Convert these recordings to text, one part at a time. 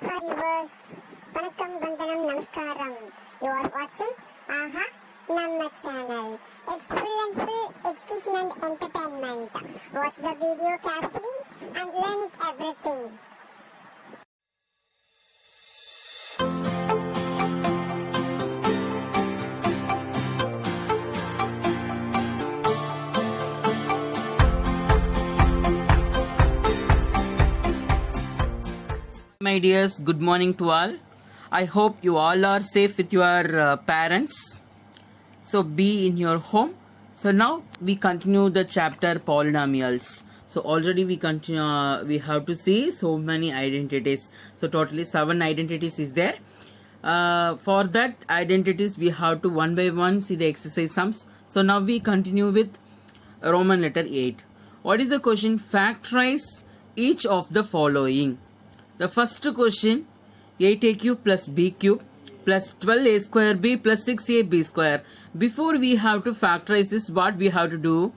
Hi viewers, Vanakkam, Vandanam, Namaskaram. You are watching Aha Namma channel. It's full and full education and entertainment. Watch the video carefully and learn it everything. My dears, good morning to all. I hope you all are safe with your parents. So be in your home. So now we continue the chapter polynomials. So already we continue. We have to see so many identities. So totally 7 identities is there. For that identities we have to one by one see the exercise sums. So now we continue with Roman letter 8. What is the question? Factorize each of the following. The first question, 8a cube plus b cube plus 12a square b plus 6ab square. Before we have to factorize this, what we have to do?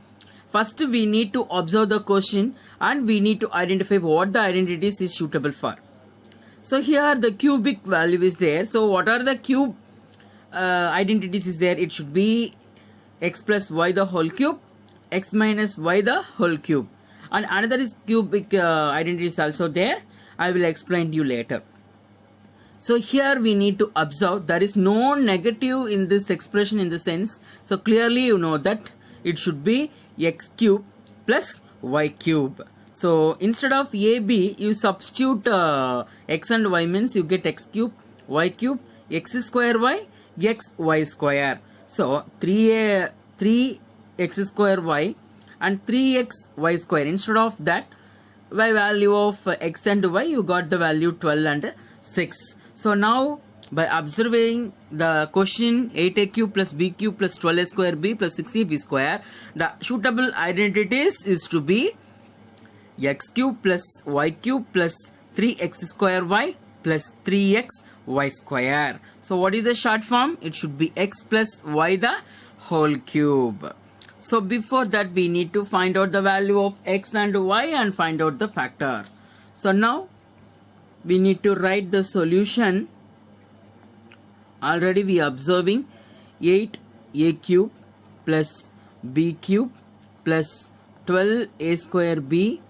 First we need to observe the question and we need to identify what the identities is suitable for. So here the cubic value is there. So what are the cube identities is there? It should be x plus y the whole cube, x minus y the whole cube. And another is cubic identity is also there. I will explain to you later. So here we need to observe there is no negative in this expression in the sense. So clearly you know that it should be x cube plus y cube. So instead of AB you substitute x and y means you get x cube, y cube, x square y, x y square. So 3x square y and 3x y square. Instead of that, by value of x and y you got the value 12 and 6. So now by observing the question 8a cube plus b cube plus 12a square b plus 6ab square, the suitable identities is to be x cube plus y cube plus 3x square y plus 3x y square. So what is the short form? It should be x plus y the whole cube. So before that we need to find out the value of x and y and find out the factor. So now we need to write the solution. Already we are observing 8a cube plus b cube plus 12a square b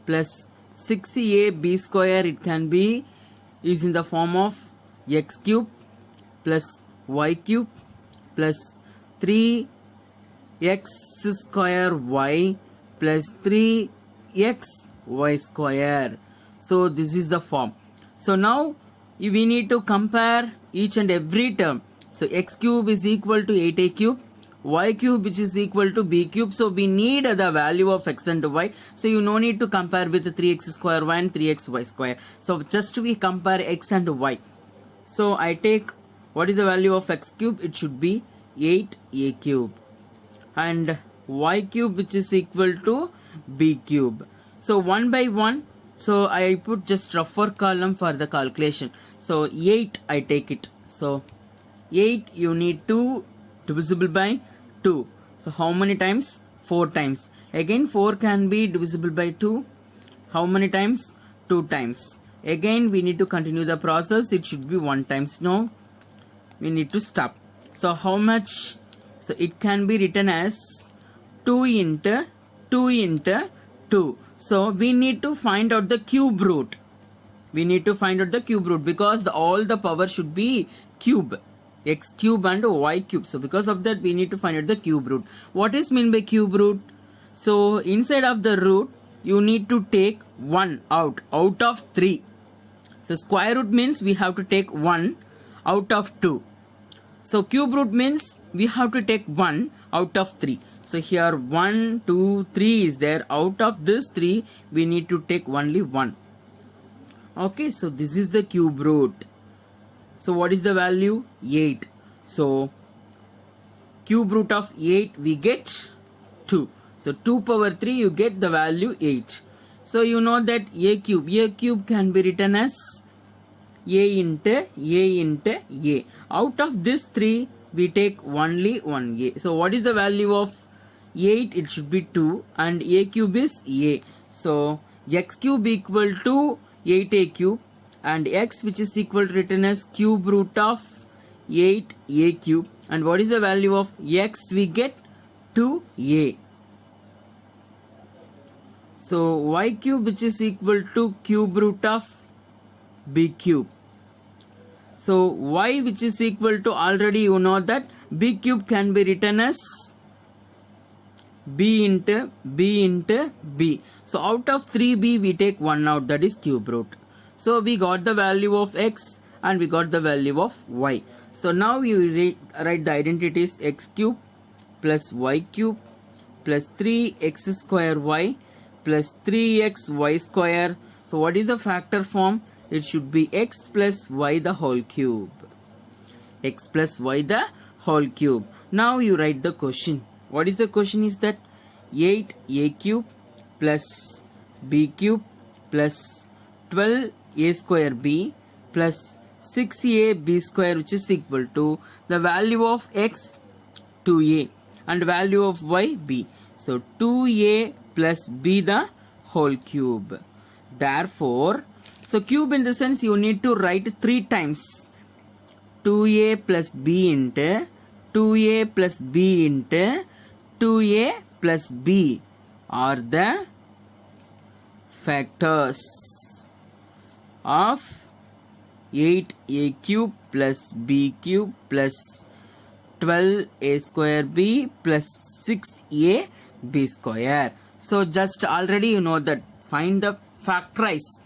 plus 6ab square. It can be is in the form of x cube plus y cube plus 3 x square y plus 3x y square. So this is the form. So now we need to compare each and every term. So x cube is equal to 8a cube, y cube which is equal to b cube. So we need the value of x and y. So you no need to compare with 3x square y and 3x y square. So just we compare x and y. So I take what is the value of x cube? It should be 8a cube. And y cube which is equal to b cube. So one by one, so I put just rougher column for the calculation. So 8 I take it. So 8 you need to divisible by 2. So how many times? 4 times. Again 4 can be divisible by 2. How many times? 2 times. Again we need to continue the process. It should be 1 times. No, we need to stop. So how much? So it can be written as 2 into 2 into 2. So we need to find out the cube root. We need to find out the cube root because all the power should be cube. X cube and y cube. So because of that we need to find out the cube root. What is mean by cube root? So inside of the root you need to take 1 out of 3. So square root means we have to take 1 out of 2. So cube root means we have to take 1 out of 3. So here 1, 2, 3 is there. Out of this 3 we need to take only 1. Okay, so this is the cube root. So what is the value? 8. So cube root of 8 we get 2. So 2 power 3 you get the value 8. So you know that a cube can be written as a into a. Out of this 3 we take only 1a. So what is the value of 8? It should be 2 and a cube is a. So x cube equal to 8a cube and x which is equal to written as cube root of 8a cube, and what is the value of x? We get 2a. So y cube which is equal to cube root of b cube. So y which is equal to, already you know that b cube can be written as b into b. So out of 3b we take 1 out, that is cube root. So we got the value of x and we got the value of y. So now you write the identities: x cube plus y cube plus 3x square y plus 3x y square. So what is the factor form? It should be x plus y the whole cube. X plus y the whole cube. Now you write the question. What is the question? Is that 8a cube plus b cube plus 12a square b plus 6a b square, which is equal to the value of x 2a and value of y b. So 2a plus b the whole cube. Therefore, so cube in the sense you need to write 3 times. 2a plus b into 2a plus b into 2a plus b are the factors of 8a cube plus b cube plus 12a square b plus 6a b square. So just already you know that find the factorize.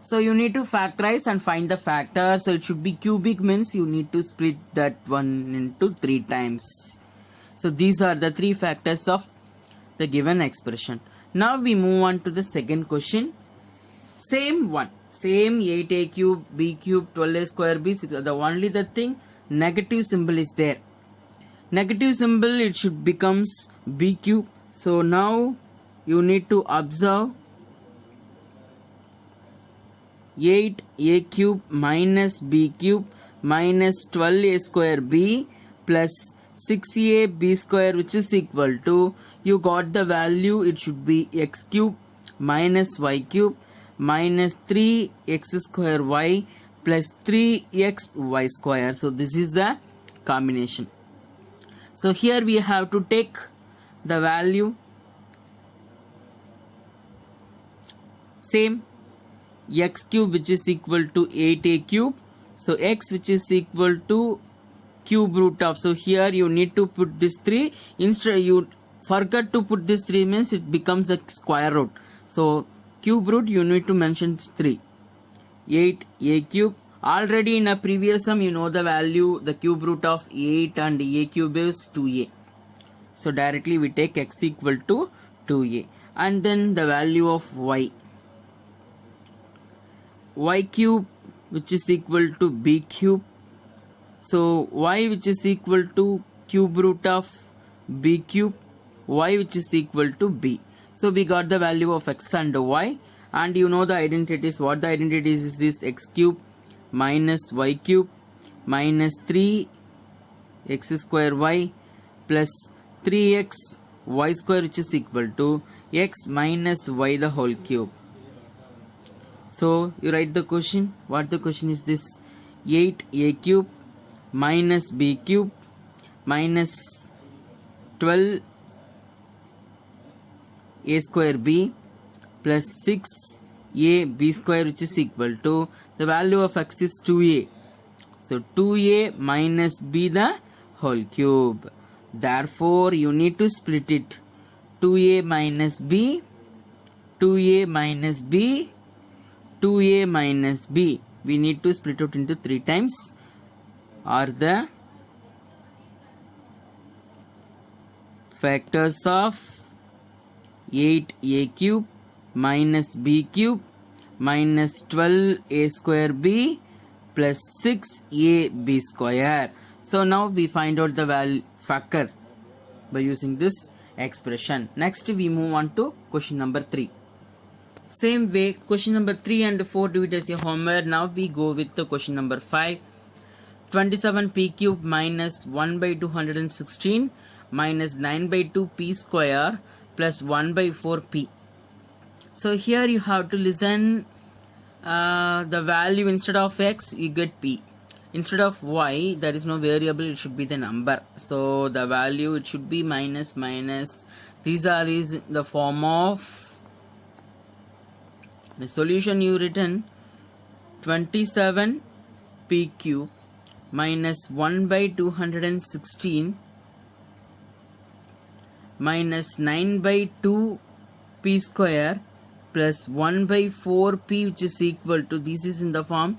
So you need to factorize and find the factor. So it should be cubic, means you need to split that one into 3 times. So these are the 3 factors of the given expression. Now we move on to the second question. Same one. Same 8a cube, b cube, 12a square b. The only the thing, negative symbol is there. Negative symbol, it should becomes b cube. So now you need to observe 8a cube minus b cube minus 12a square b plus 6a b square, which is equal to, you got the value, it should be x cube minus y cube minus 3x square y plus 3x y square. So this is the combination. So here we have to take the value same, x cube which is equal to 8a cube. So x which is equal to cube root of, so here you need to put this 3, instead you forget to put this 3 means it becomes a square root. So cube root you need to mention 3. 8a cube, already in a previous sum you know the value, the cube root of 8 and a cube is 2a. So directly we take x equal to 2a, and then the value of y cube which is equal to b cube. So y which is equal to cube root of b cube, y which is equal to b. So we got the value of x and y, and you know the identities. What the identities is this: x cube minus y cube minus 3x square y plus 3x y square, which is equal to x minus y the whole cube. So you write the question. What the question is this: 8a cube minus b cube minus 12a square b plus 6a b square, which is equal to, the value of x is 2a. So 2a minus b the whole cube. Therefore you need to split it. 2a minus b, 2a minus b, 2a minus b. We need to split it into 3 times. Are the factors of 8a cube minus b cube minus 12a square b plus 6a b square. So now we find out the value factor by using this expression. Next we move on to question number 3. Same way, question number 3 and 4 do it as a homework. Now we go with the question number 5. 27p cube minus 1 by 216 minus 9 by 2 p square plus 1 by 4 p. So here you have to listen the value instead of x you get p. Instead of y there is no variable, it should be the number. So the value it should be minus minus. These are is the form of the solution you written 27 p cube minus 1 by 216 minus 9 by 2 p square plus 1 by 4 p, which is equal to, this is in the form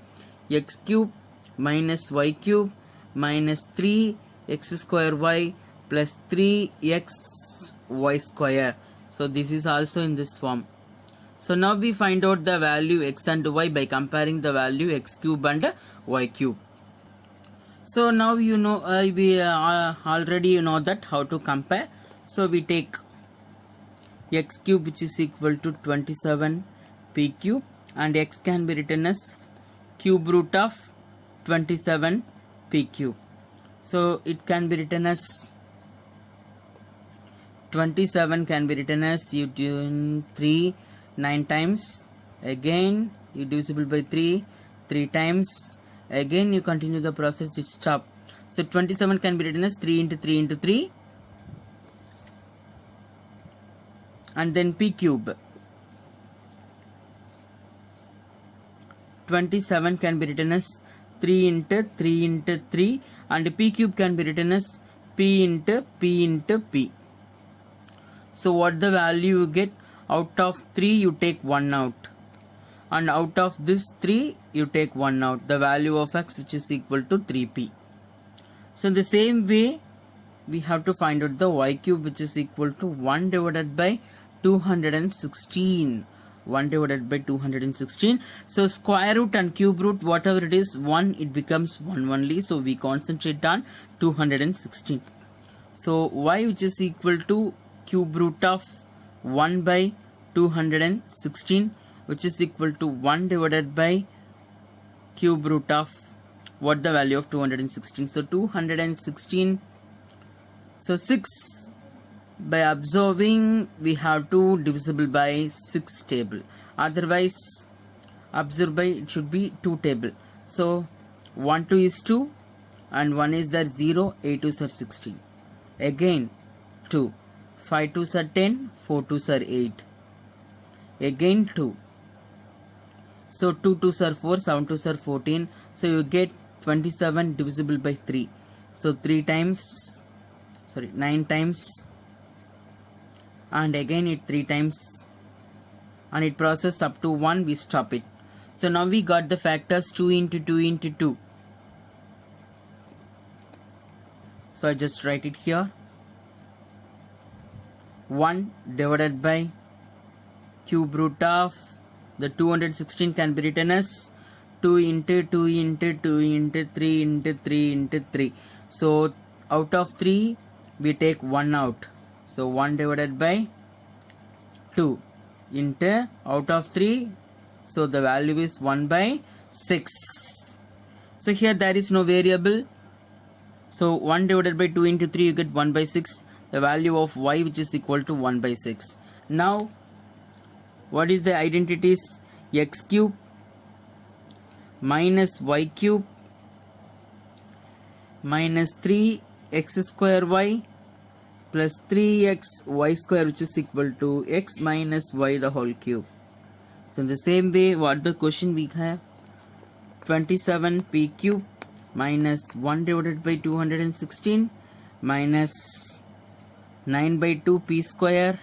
x cube minus y cube minus 3 x square y plus 3x y square. So this is also in this form. So now we find out the value x and y by comparing the value x cube and y cube. So now you know, we already know that how to compare. So we take x cube, which is equal to 27 p cube, and x can be written as cube root of 27 p cube. So it can be written as 27 can be written as you do 3 9 times, again you divisible by 3 times, again you continue the process, it stop. So 27 can be written as 3 into 3 into 3, and then p cube. 27 can be written as 3 into 3 into 3, and p cube can be written as p into p into p. So what the value you get? Out of 3 you take 1 out, and out of this 3 you take 1 out, the value of x, which is equal to 3p. So in the same way we have to find out the y cube, which is equal to 1 divided by 216. 1 divided by 216. So square root and cube root, whatever it is, 1, it becomes 1 only. So we concentrate on 216. So y, which is equal to cube root of 1 by 216, which is equal to 1 divided by cube root of what the value of 216. So 216, so 6 by observing we have to divisible by 6 table, otherwise observed by it should be 2 table. So 1 2 is 2 and 1 is there 0, 8 2s are 16, again 2, 5 2s are 10, 4 2s are 8, again 2, so 2 2s are 4, 7 2s are 14. So you get 27 divisible by 3, so 3 times, sorry 9 times, and again it 3 times, and it process up to 1, we stop it. So now we got the factors 2 into 2 into 2. So I just write it here. 1 divided by cube root of the 216 can be written as 2 into 2 into 2 into 3 into 3 into 3. So out of 3 we take 1 out. So 1 divided by 2 into out of 3. So the value is 1 by 6. So here there is no variable. So 1 divided by 2 into 3 you get 1 by 6. The value of y, which is equal to 1 by 6. Now what is the identities? X cube minus y cube minus 3x square y plus 3x y square, which is equal to x minus y the whole cube. So in the same way, what the question we have? 27 p cube minus 1 divided by 216 minus 9 by 2 p square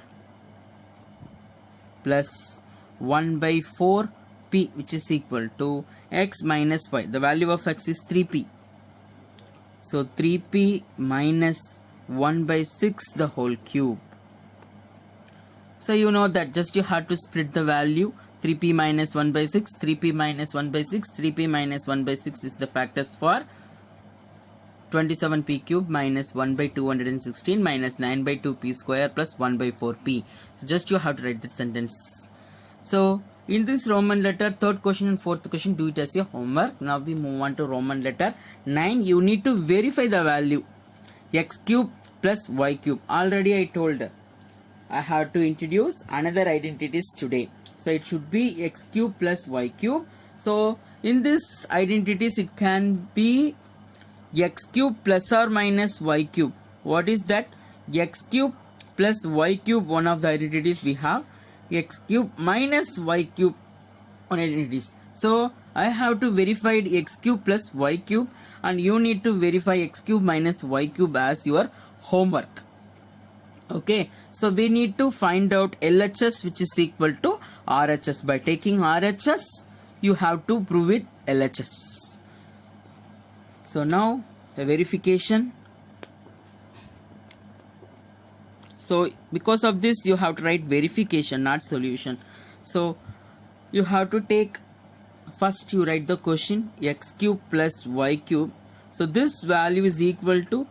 plus 1 by 4 p, which is equal to x minus y. The value of x is 3p. So 3p minus 1 by 6 the whole cube. So you know that just you have to split the value. 3p minus 1 by 6, 3p minus 1 by 6, 3p minus 1 by 6 is the factors for 27p cube minus 1 by 216 minus 9 by 2p square plus 1 by 4p. So just you have to write that sentence. So in this Roman letter, third question and fourth question, do it as a homework. Now we move on to Roman letter 9. You need to verify the value x cube plus y cube. Already I told I have to introduce another identities today. So it should be x cube plus y cube. So in this identities it can be x cube plus or minus y cube. What is that? X cube plus y cube, one of the identities we have. X cube minus y cube, one identities. So I have to verify x cube plus y cube, and you need to verify x cube minus y cube as your homework. Okay, so we need to find out LHS, which is equal to RHS. By taking RHS, you have to prove it LHS. So now the verification. So because of this, you have to write verification, not solution. So you have to take, first you write the question, x cube plus y cube. So this value is equal to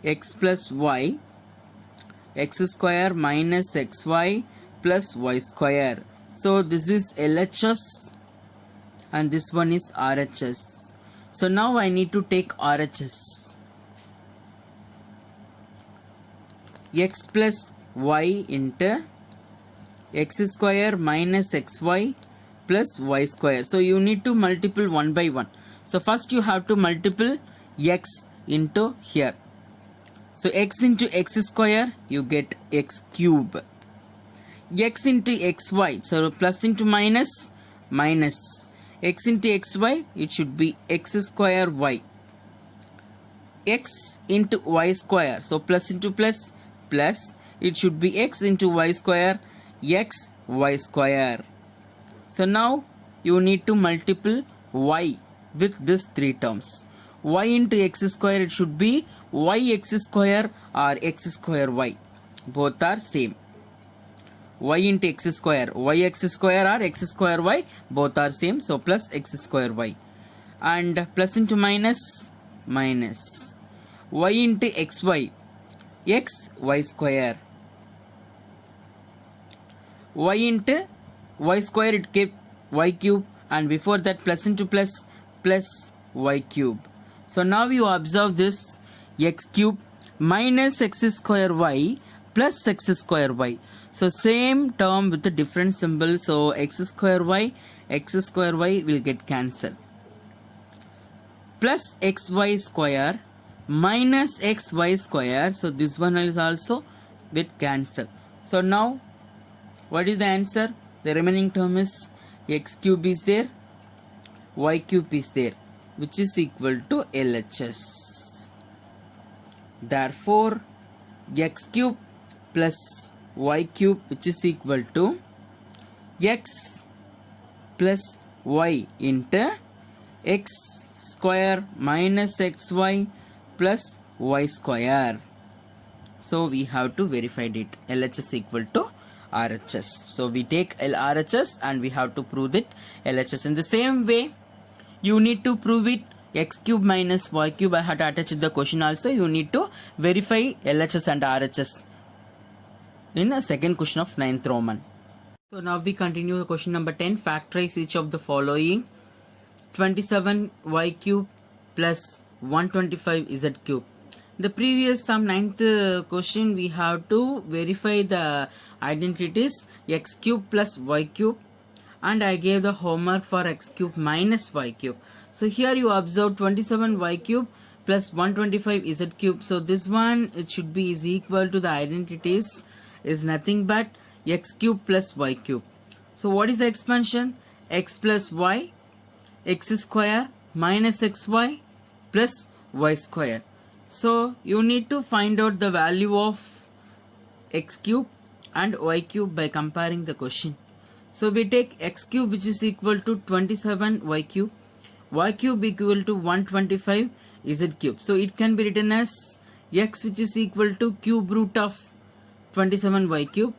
x plus y, x square minus xy plus y square. So this is LHS and this one is RHS. So now I need to take RHS. X plus y into x square minus xy plus y square. So you need to multiply one by one. So first you have to multiply x into here. So x into x square, you get x cube. X into xy, so plus into minus, minus. X into xy, it should be x square y. X into y square, so plus into plus, plus. It should be x into y square, x y square. So now you need to multiply y with these three terms. Y into x square, it should be y x square or x square y. Both are same. Y into x square, y x square or x square y, both are same. So plus x square y. And plus into minus, minus. Y into xy, x y square. Y into y square, it kept y cube, and before that plus into plus, plus y cube. So now you observe this x cube minus x square y plus x square y. So same term with a different symbol. So x square y will get cancelled. Plus xy square minus xy square. So this one is also get cancelled. So now what is the answer? The remaining term is x cube is there, y cube is there, which is equal to LHS. Therefore, x cube plus y cube, which is equal to x plus y into x square minus xy plus y square. So we have to verify it. LHS equal to RHS. So we take LRHS and we have to prove it LHS. In the same way, you need to prove it x cube minus y cube. I had to attach the question also. You need to verify LHS and RHS in a second question of 9th Roman. So now we continue the question number 10. Factorize each of the following: 27y cube plus 125z cube. The previous some 9th question, we have to verify the identities x cube plus y cube, and I gave the homework for x cube minus y cube. So here you observe 27y cube plus 125z cube. So this one, it should be is equal to the identities is nothing but x cube plus y cube. So what is the expansion? X plus y, x square minus xy plus y square. So you need to find out the value of x cube and y cube by comparing the question. So we take x cube, which is equal to 27y cube, y cube equal to 125 z cube. So it can be written as x, which is equal to cube root of 27y cube,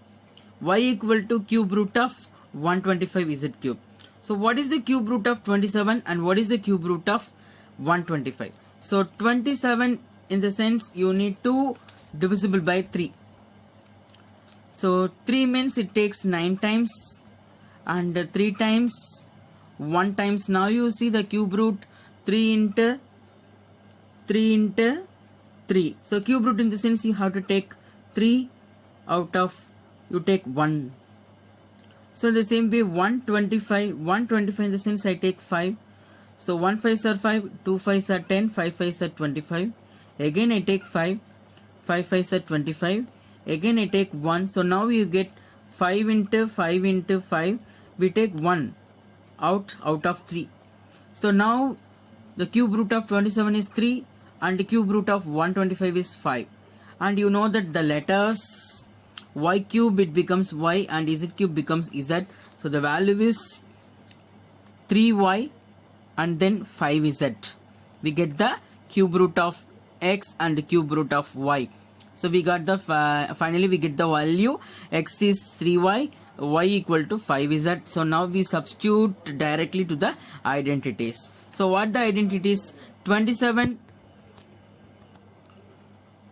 y equal to cube root of 125 z cube. So what is the cube root of 27 and what is the cube root of 125? So 27, in the sense you need to divisible by 3. So 3 means it takes 9 times, and 3 times 1 times. Now you see the cube root 3 into 3 into 3. So cube root, in the sense you have to take 3 out of, you take 1. So the same way 125 in the sense I take 5. So 1 5s are 5, 2 5s are 10, 5 5s are 25. Again I take 5, 5 5s are 25. Again I take 1. So now you get 5 into 5 into 5. We take 1 out of 3. So now the cube root of 27 is 3 and the cube root of 125 is 5. And you know that the letters y cube it becomes y and z cube becomes z. So the value is 3y and then 5z. We get the cube root of x and the cube root of y. So we got the finally we get the value x is 3y, y equal to 5z. So now we substitute directly to the identities. So what the identities? 27.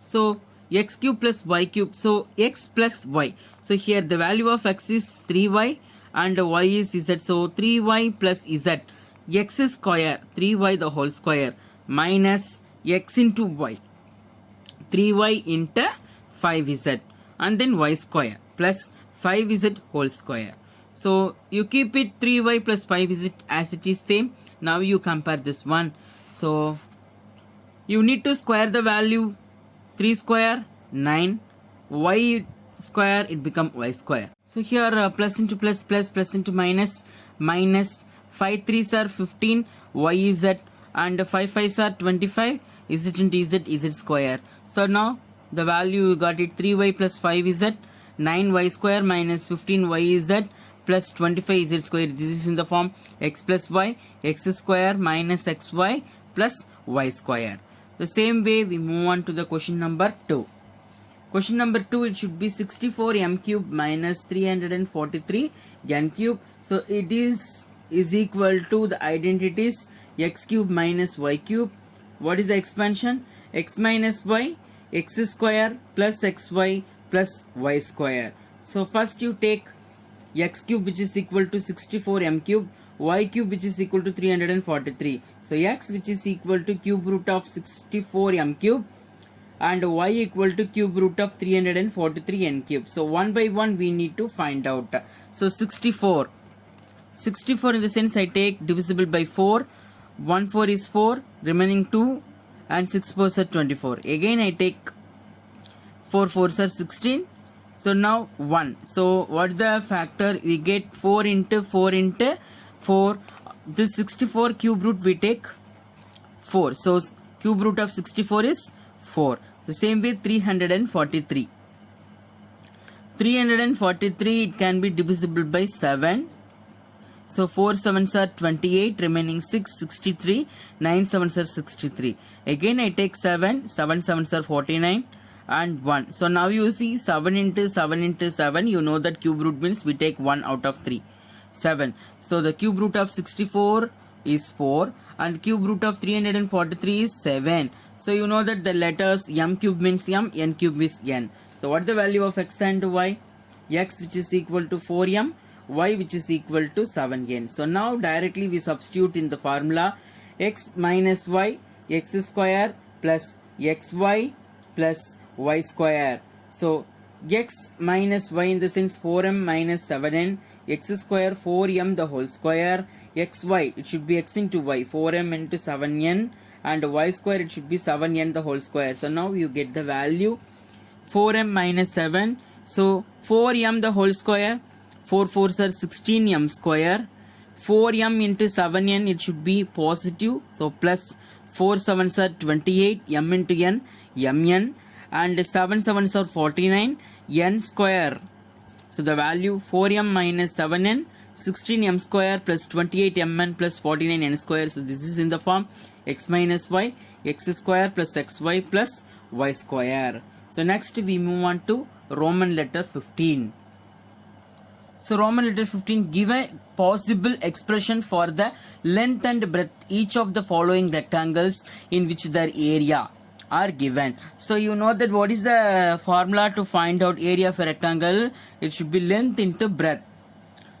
So x cube plus y cube. So x plus y. So here the value of x is 3y and y is z. So 3y plus z. X square 3y the whole square minus x into y. 3y into 5z and then y square plus 5z whole square. So you keep it 3y plus 5z as it is same. Now you compare this one. So you need to square the value. 3 square 9, y square it become y square. So here plus into plus into minus, 5 3s are 15, y is z and 5 5s are 25, z into z square. So now the value you got it 3y plus 5 is z, 9y square minus 15y is z plus 25 z square. This is in the form x plus y, x square minus xy plus y square. The same way we move on to the question number 2. Question number 2, it should be 64 m cube minus 343 n cube. So it is equal to the identities x cube minus y cube. What is the expansion? X minus y, x square plus xy plus y square. So first you take x cube which is equal to 64 m cube, y cube which is equal to 343. So x which is equal to cube root of 64 m cube and y equal to cube root of 343 n cube. So one by one we need to find out. So 64 in the sense I take divisible by 4. 1 4 is 4, remaining 2 and 6 4s are 24. Again I take 4 4s are 16. So now 1. So what the factor? We get 4 into 4 into 4. This 64 cube root we take 4. So cube root of 64 is 4. The same way 343. 343 it can be divisible by 7. So 4 7s are 28, remaining 6 63, 9 7s are 63. Again I take 7, 7 7s are 49 and 1. So now you see 7 into 7 into 7, you know that cube root means we take 1 out of 3. 7. So the cube root of 64 is 4 and cube root of 343 is 7. So you know that the letters m cube means m, n cube is n. So what is the value of x and y? X which is equal to 4m, y which is equal to 7n. So now directly we substitute in the formula x minus y, x square plus xy plus y square. So x minus y in the sense 4m minus 7n, x square 4m the whole square, xy it should be x into y, 4m into 7n and y square it should be 7n the whole square. So now you get the value 4m minus 7. So 4m the whole square, 4 4s are 16m square, 4m into 7n it should be positive. So plus 4 7s are 28, m into n, mn and 7 7s are 49, n square. So the value 4m minus 7n, 16m square plus 28mn plus 49n square. So this is in the form x minus y, x square plus xy plus y square. So next we move on to Roman letter 15. So Roman letter 15, give a possible expression for the length and breadth each of the following rectangles in which their area are given. So you know that what is the formula to find out area of a rectangle? It should be length into breadth.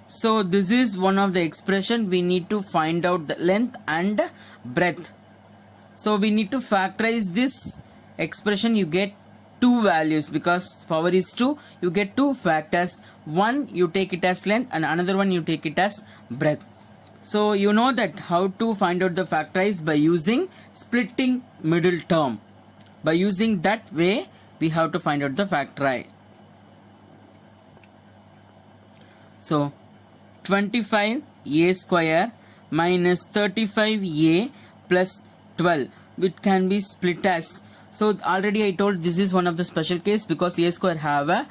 So this is one of the expression. We need to find out the length and breadth. So we need to factorize this expression. You get two values, because power is 2, you get two factors. One you take it as length and another one you take it as breadth. So you know that how to find out the factorize by using splitting middle term. By using that way we have to find out the factorize. So 25a square minus 35a plus 12, which can be split as, so already I told this is one of the special case because a square have a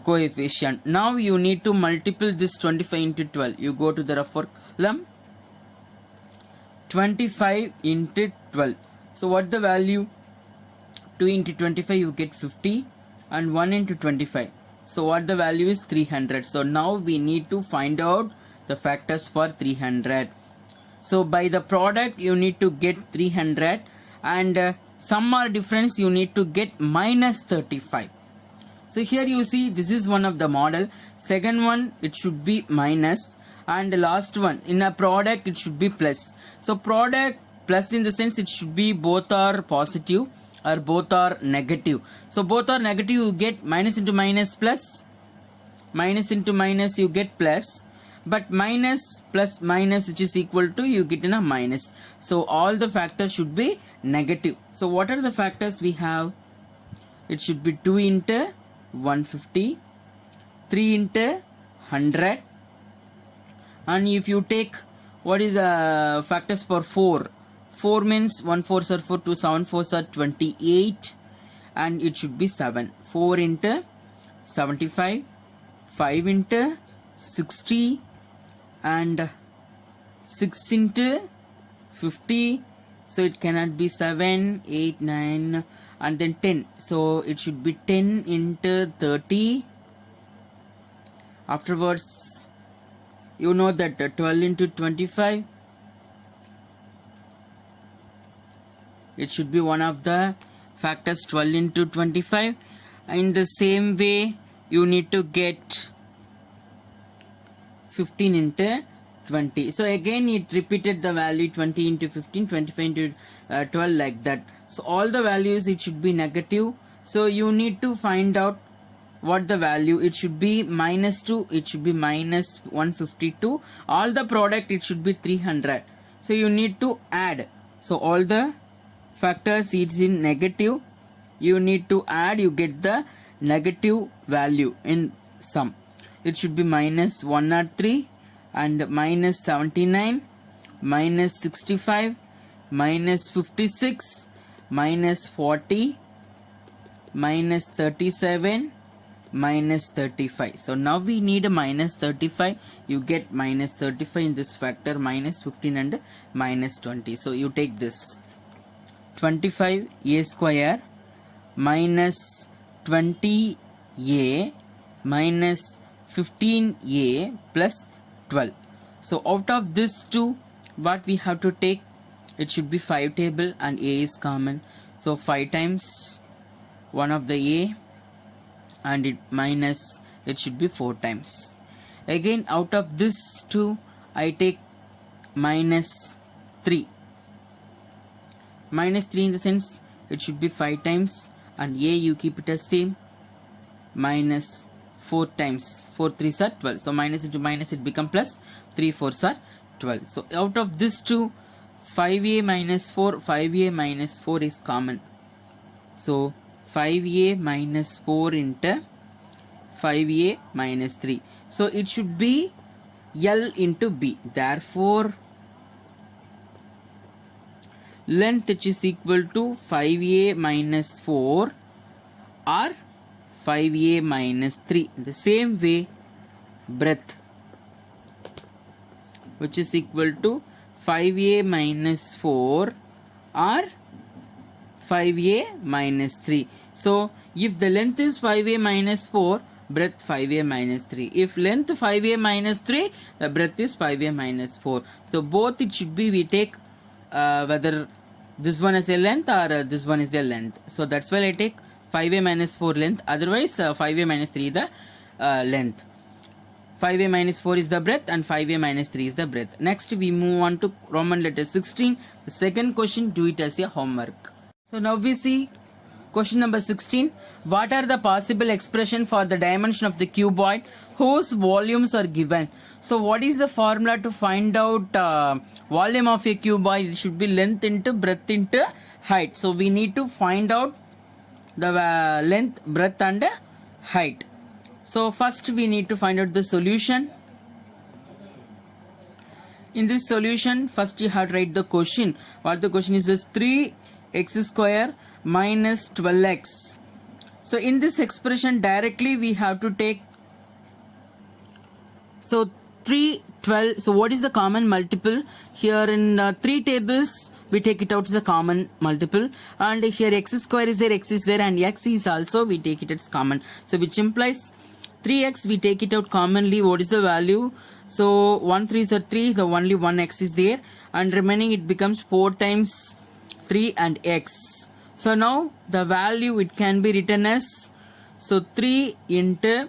coefficient. Now you need to multiply this 25 into 12. You go to the rough column, 25 into 12. So what the value? 2 into 25 you get 50 and 1 into 25. So what the value is? 300. So now we need to find out the factors for 300. So by the product you need to get 300 and sum or difference you need to get minus 35. So here you see this is one of the model. Second one it should be minus, and the last one in a product it should be plus. So product plus in the sense it should be both are positive or both are negative. So both are negative, you get minus into minus plus, minus into minus you get plus, but minus plus minus which is equal to you get in a minus. So all the factors should be negative. So what are the factors we have? It should be 2 into 150, 3 into 100, and if you take what is the factors for 4? 4 means 1 4s are 4, 2 7 4s are 28, and it should be 7. 4 into 75, 5 into 60, and 6 into 50. So it cannot be 7, 8, 9, and then 10. So it should be 10 into 30. Afterwards, you know that 12 into 25. It should be one of the factors, 12 into 25. In the same way you need to get 15 into 20. So again it repeated the value 20 into 15, 25 into 12, like that. So all the values it should be negative. So you need to find out what the value. It should be minus 2, it should be minus 152. All the product it should be 300. So you need to add. So all the factors is in negative, you need to add, you get the negative value in sum. It should be minus 103 and minus 79, minus 65, minus 56, minus 40, minus 37, minus 35. So now we need a minus 35. You get minus 35 in this factor, minus 15 and minus 20. So you take this 25a square minus 20a minus 15a plus 12. So out of this two, what we have to take? It should be 5 table and a is common. So 5 times one of the a, and it minus, it should be 4 times. Again out of this two I take minus 3. Minus 3 in the sense it should be 5 times, and a you keep it as same, minus 4 times. 4 3s are 12. So minus into minus it become plus, 3 4s are 12. So out of this two, 5a minus 4, 5a minus 4 is common. So 5a minus 4 into 5a minus 3. So it should be L into B. Therefore length which is equal to 5a minus 4 or 5a minus 3. In the same way, breadth which is equal to 5a minus 4 or 5a minus 3. So if the length is 5a minus 4, breadth 5a minus 3. If length 5a minus 3, the breadth is 5a minus 4. So both it should be, we take whether this one is a length or this one is the length. So that's why I take 5a minus 4 length, otherwise 5a minus 3 is the length. 5a minus 4 is the breadth and 5a minus 3 is the breadth. Next we move on to Roman letter 16. The second question, do it as a homework. So now we see Question number 16. What are the possible expression for the dimension of the cuboid whose volumes are given? So what is the formula to find out volume of a cuboid? It should be length into breadth into height. So we need to find out the length, breadth and height. So first we need to find out the solution. In this solution, first you have to write the question. What the question is 3x square minus 12x. So in this expression directly we have to take, so 3, 12. So what is the common multiple? Here in 3 tables we take it out as a common multiple, and here x square is there, and x is also we take it as common. So which implies 3x we take it out commonly. What is the value? So 1 3s are 3, the only one x is there, and remaining it becomes 4 times 3 and x. So now the value it can be written as, so 3 into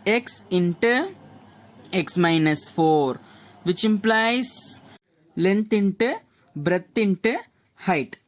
x minus 4, which implies length into breadth into height.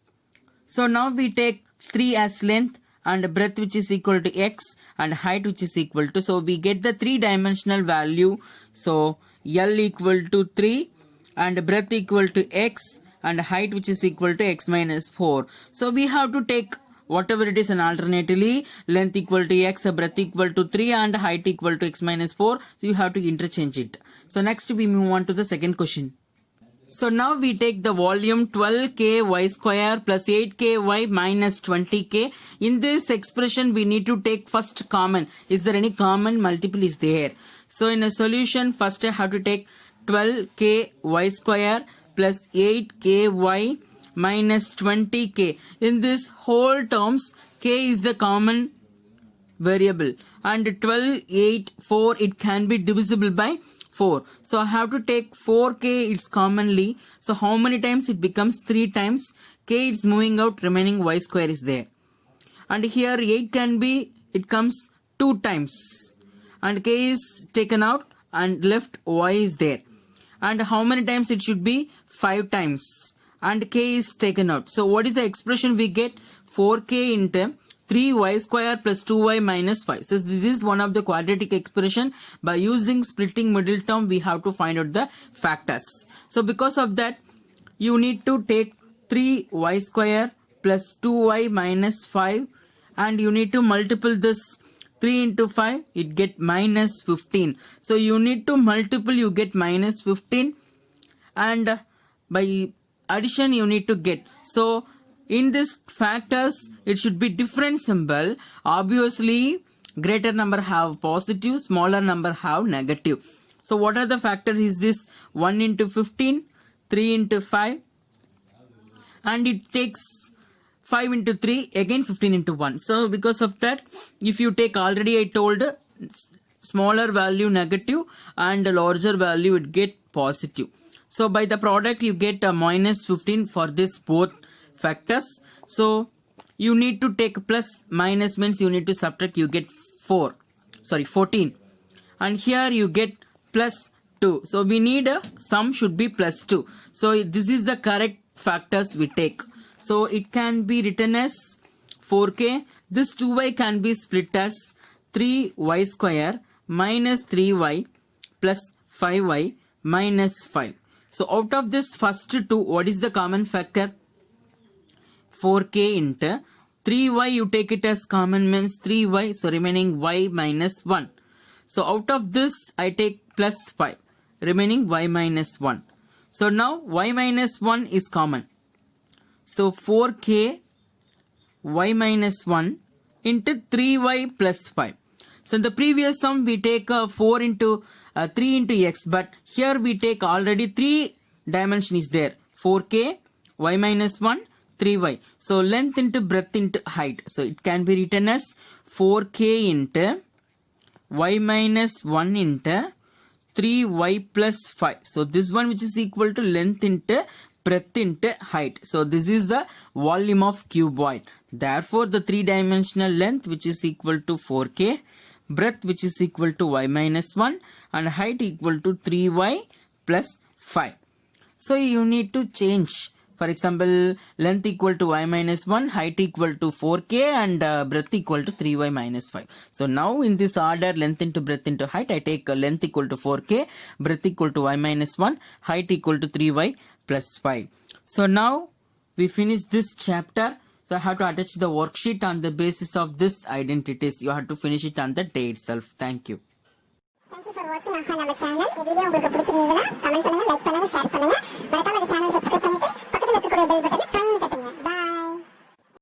So now we take 3 as length and breadth which is equal to x and height which is equal to, so we get the 3-dimensional value. So L equal to 3 and breadth equal to x and height which is equal to x minus 4. So we have to take whatever it is, and alternatively length equal to x, breadth equal to 3 and height equal to x minus 4. So you have to interchange it. So next we move on to the second question. So now we take the volume 12k y square plus 8k y minus 20k. In this expression we need to take first common. Is there any common multiple is there? So in a solution first I have to take 12k y square plus 8k y minus 20k. In this whole terms k is the common variable, and 12, 8, 4 it can be divisible by 4. So I have to take 4k, it's commonly. So how many times it becomes? 3 times. K is moving out, remaining y square is there. And here 8 can be, it comes 2 times. And k is taken out and left y is there. And how many times it should be? 5 times. And k is taken out. So what is the expression we get? 4k into 3y square plus 2y minus 5. So this is one of the quadratic expression. By using splitting middle term we have to find out the factors. So because of that you need to take 3y square plus 2y minus 5, and you need to multiple this 3 into 5, it get minus 15. So you need to multiple, you get minus 15, and by addition you need to get. So in this factors it should be different symbol. Obviously greater number have positive, smaller number have negative. So what are the factors is this? 1 into 15, 3 into 5, and it takes 5 into 3, again 15 into 1. So because of that, if you take, already I told, smaller value negative and larger value it get positive. So by the product you get a minus 15 for this both factors. So you need to take plus, minus means you need to subtract, you get 14, and here you get plus 2. So we need a sum should be plus 2. So this is the correct factors we take. So it can be written as 4k. This 2y can be split as 3y square minus 3y plus 5y minus 5. So out of this first two, what is the common factor? 4k into 3y, you take it as common means 3y, so remaining y minus 1. So out of this I take plus 5, remaining y minus 1. So now y minus 1 is common. So 4k y minus 1 into 3y plus 5. So in the previous sum we take 4 into 3 into x, but here we take already 3 dimension is there. 4k y minus 1 3y. So length into breadth into height. So it can be written as 4k into y minus 1 into 3y plus 5. So this one which is equal to length into breadth into height. So this is the volume of cuboid. Therefore the 3-dimensional length which is equal to 4k, breadth which is equal to y minus 1, and height equal to 3y plus 5. So you need to change For example, length equal to y minus 1, height equal to 4k, and breadth equal to 3y minus 5. So now in this order, length into breadth into height, I take length equal to 4k, breadth equal to y minus 1, height equal to 3y plus 5. So now we finish this chapter. So I have to attach the worksheet on the basis of this identities. You have to finish it on the day itself. Thank you. Thank you for watching ஆஹா நம்ம channel. இந்த video உங்களுக்கு பிடிச்சிருந்ததுன்னா comment பண்ணுங்க, like பண்ணுங்க, share பண்ணுங்க. மறக்காம இந்த சேனலை சப்ஸ்கிரைப் பண்ணிட்டு பக்கத்துல இருக்கக்கூடிய பெல் பட்டனை